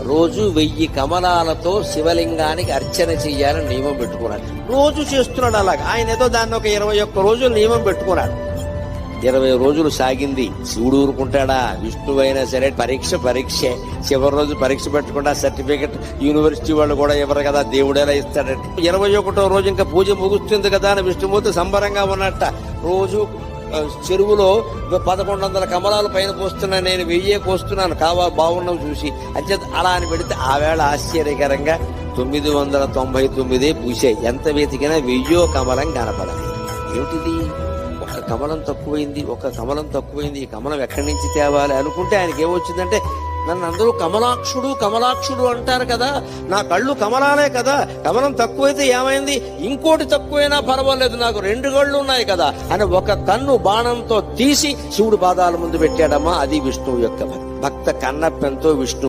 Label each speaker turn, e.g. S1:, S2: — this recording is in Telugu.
S1: రోజు 1000 కమలాలతో శివలింగానికి అర్చన చెయ్యాలని నియమం పెట్టుకున్నాడు. రోజు చేస్తున్నాడు అలాగా. ఆయన ఏదో దాన్ని ఒక 21 రోజులు నియమం పెట్టుకున్నాడు. 20 రోజులు సాగింది. శివుడు ఊరుకుంటాడా? విష్ణువైనా సరే పరీక్షే. చివరి రోజు పరీక్ష పెట్టకుండా సర్టిఫికెట్ యూనివర్సిటీ వాళ్ళు కూడా ఇవ్వరు కదా, దేవుడేలా ఇస్తాడంటే. 21వ రోజు ఇంకా పూజ ముగుస్తుంది కదా అని విష్ణుమూర్తి సంబరంగా ఉన్నట్ట. రోజు చెరువులో 1100 కమలాలు పైన పోస్తున్నా, నేను 1000 పోస్తున్నాను, బాగున్నావు చూసి అంచేత అలా అని పెడితే ఆ వేళ ఆశ్చర్యకరంగా 999 పూసాయి. ఎంత వెతికినా 1000 కమలం కనపడాలి. ఏమిటిది? ఒక కమలం తక్కువైంది. ఈ కమలం ఎక్కడి నుంచి తేవాలి అనుకుంటే ఆయనకి ఏమొచ్చిందంటే, నన్ను అందరూ కమలాక్షుడు అంటారు కదా, నా కళ్ళు కమలాలే కదా, కమలం తక్కువైతే ఏమైంది, ఇంకోటి తక్కువైనా పర్వాలేదు, నాకు 2 కళ్ళు ఉన్నాయి కదా అని ఒక కన్ను బాణంతో తీసి శివుడు పాదాల ముందు పెట్టాడమ్మా. అది విష్ణువు యొక్క భక్త కన్నప్పెంతో విష్ణు